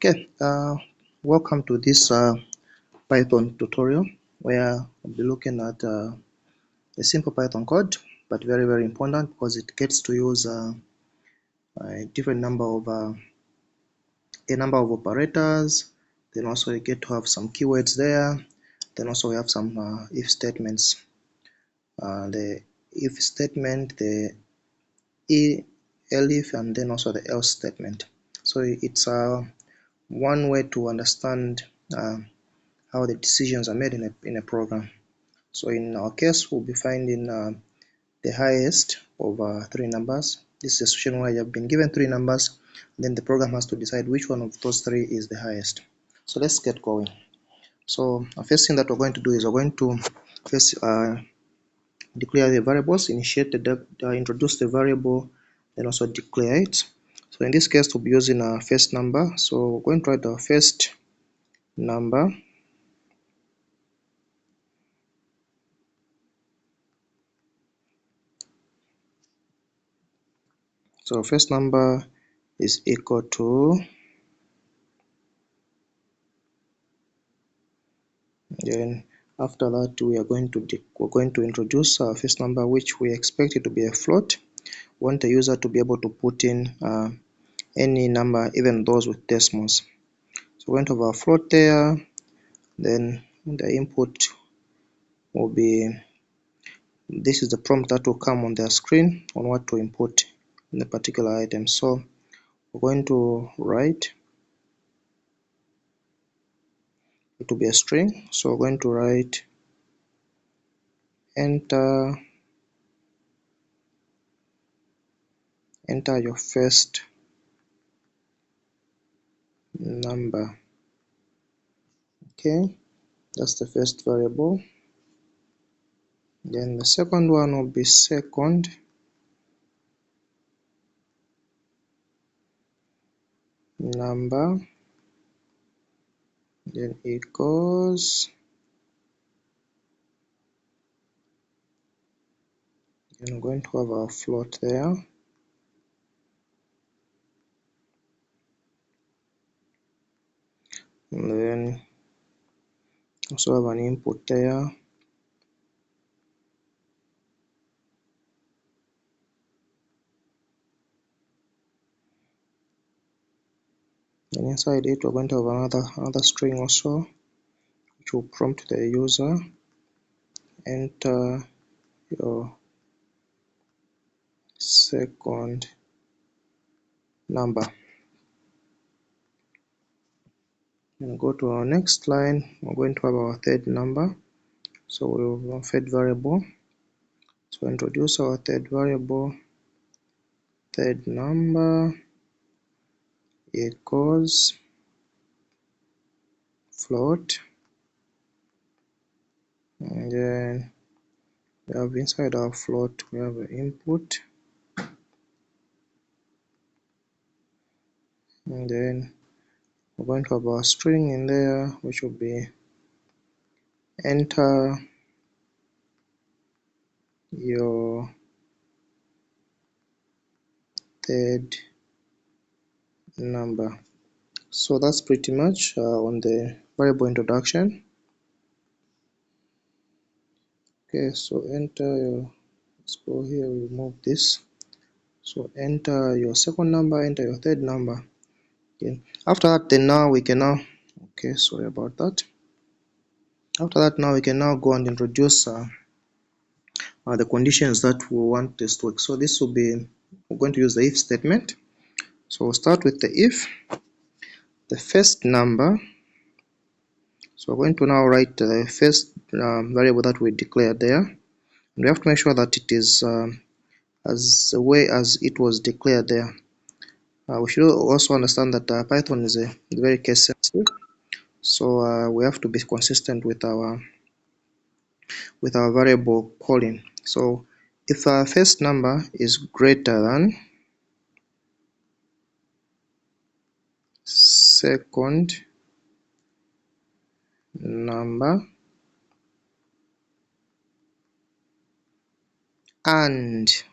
Okay, welcome to this Python tutorial where we'll be looking at a simple Python code, but very important because it gets to use a different number of operators. Then also you get to have some keywords there. Then also we have some if statements. The if statement, the elif, and then also the else statement. So it's one way to understand how the decisions are made in a program. So in our case, we'll be finding the highest of three numbers. This is a situation where you have been given three numbers, then the program has to decide which one of those three is the highest. So let's get going. So the first thing that we're going to do is we're going to first declare the variables, introduce the variable, then also declare it. So in this case, we'll be using our first number. So we're going to write our first number. So first number is equal to, then after that we're going to introduce our first number, which we expect it to be a float. We want the user to be able to put in any number, even those with decimals. So we're going to have our float there, then the input will be, this is the prompt that will come on their screen on what to input in the particular item. So we're going to write it to be a string. So we're going to write enter your first number. Okay, that's the first variable. Then the second one will be second number, then equals, then we're going to have our float there, and then also have an input there, and inside it we're going to have another string also, which will prompt the user enter your second number. And go to our next line, we're going to have our third number. So we have a third variable. So introduce our third variable, third number equals float, and then we have inside our float we have an input, and then we're going to have our string in there, which will be enter your third number. So that's pretty much on the variable introduction. Okay, so enter your, let's go here, we remove this. So enter your second number, enter your third number. Okay, after that, then now we can now, okay, sorry about that. After that, now we can now go and introduce the conditions that we want this to work. So this will be, we're going to use the if statement. So we'll start with the if the first number. So we're going to now write the first variable that we declared there, and we have to make sure that it is as the way as it was declared there. We should also understand that Python is a very case sensitive, so we have to be consistent with our variable calling. So if our first number is greater than second number, and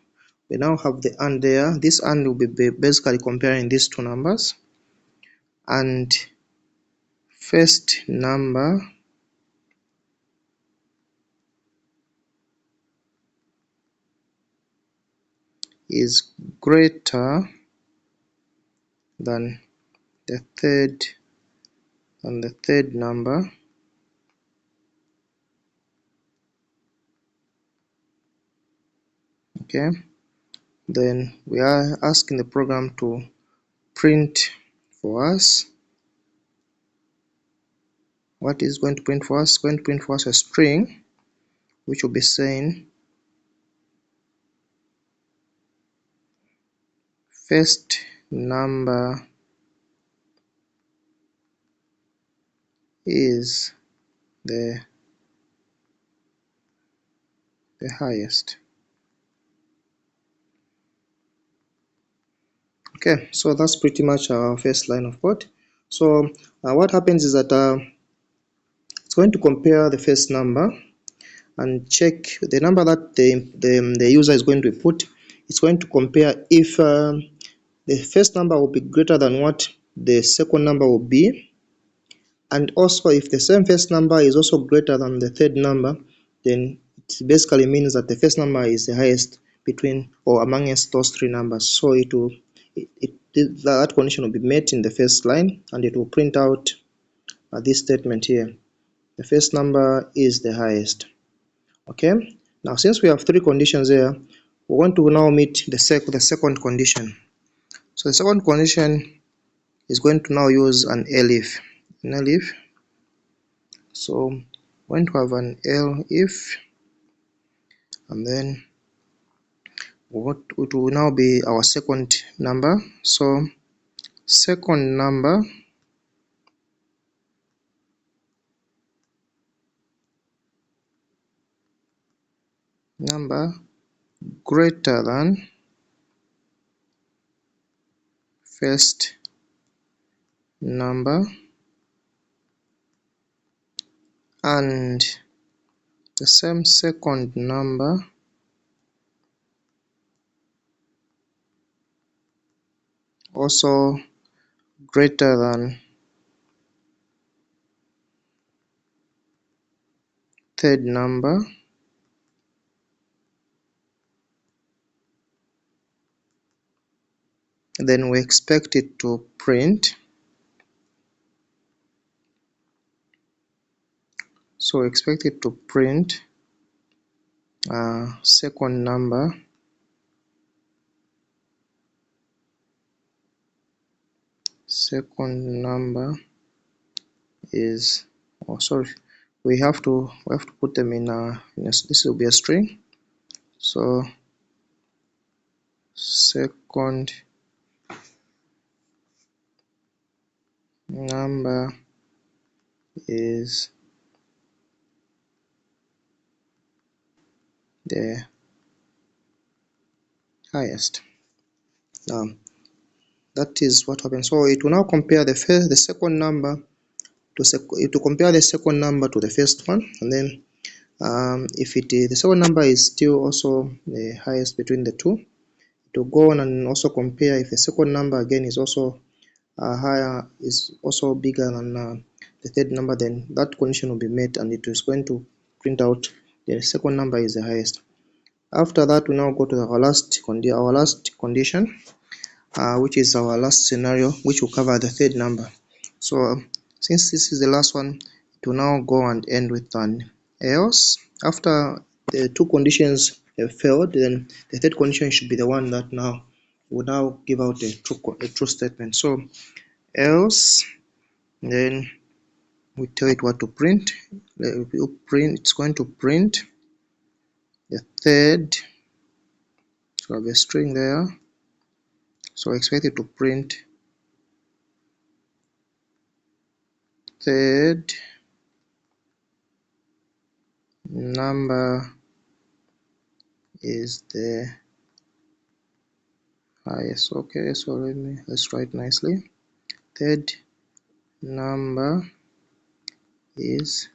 we now have the and there, this and will be basically comparing these two numbers, and first number is greater than the third number, okay, then we are asking the program to print for us. What is going to print for us? It's going to print for us a string which will be saying first number is the highest. Okay, so that's pretty much our first line of code. So what happens is that it's going to compare the first number and check the number that the user is going to input. It's going to compare if the first number will be greater than what the second number will be, and also if the same first number is also greater than the third number, then it basically means that the first number is the highest between or amongst those three numbers. So that condition will be met in the first line, and it will print out this statement here: the first number is the highest. Okay, now since we have three conditions here, we want to now meet the second condition. So the second condition is going to now use an elif. So we're going to have an elif, and then what it will now be our second number. So second number greater than first number, and the same second number also greater than third number, then we expect it to print. So we expect it to print second number is, oh sorry, we have to put them in this will be a string. So second number is the highest. Now that is what happens. So it will now compare the second number to compare the second number to the first one, and then if the second number is still also the highest between the two, to go on and also compare if the second number again is also bigger than the third number, then that condition will be met and it is going to print out the second number is the highest. After that, we now go to our last condition, which is our last scenario, which will cover the third number. So since this is the last one, it will now go and end with an else. After the two conditions have failed, then the third condition should be the one that now will now give out a true statement. So else, then we tell it what to print. It's going to print the third. So I have a string there. So I expect it to print third number is the highest. Okay, so let's write nicely. Third number is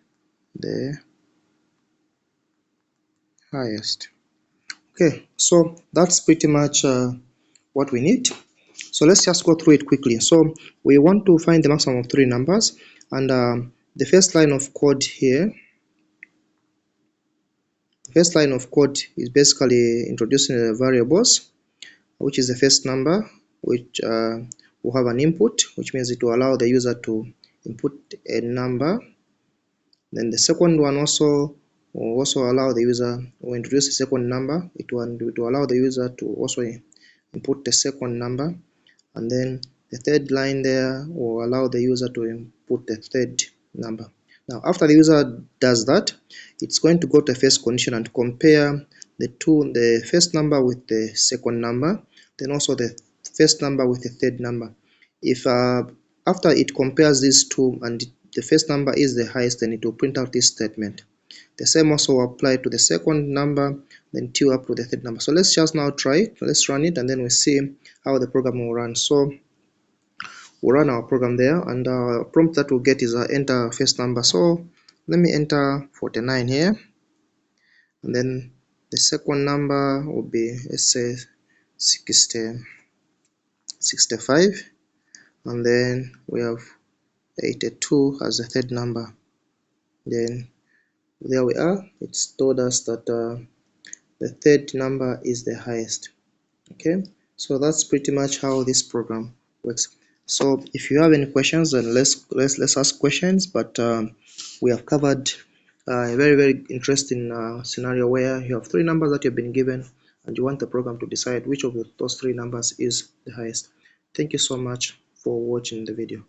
the highest. Okay, so that's pretty much what we need. So let's just go through it quickly. So we want to find the maximum of 3 numbers, and the first line of code here, first line of code is basically introducing the variables, which is the first number, which will have an input, which means it will allow the user to input a number. Then the second one also will also allow the user, will introduce a second number. It will allow the user to also input the second number, and then the third line there will allow the user to input the third number. Now after the user does that, it's going to go to the first condition and compare the first number with the second number, then also the first number with the third number. If after it compares these two and the first number is the highest, then it will print out this statement. The same also apply to the second number, then till up to the third number. So let's just now try it. Let's run it, and then we see how the program will run. So we'll run our program there, and our prompt that we'll get is enter first number. So let me enter 49 here, and then the second number will be, let's say, 65, and then we have 82 as the third number. Then there we are. It's told us that the third number is the highest. Okay, so that's pretty much how this program works. So if you have any questions, then let's ask questions. But we have covered a very interesting scenario where you have 3 numbers that you've been given, and you want the program to decide which of those 3 numbers is the highest. Thank you so much for watching the video.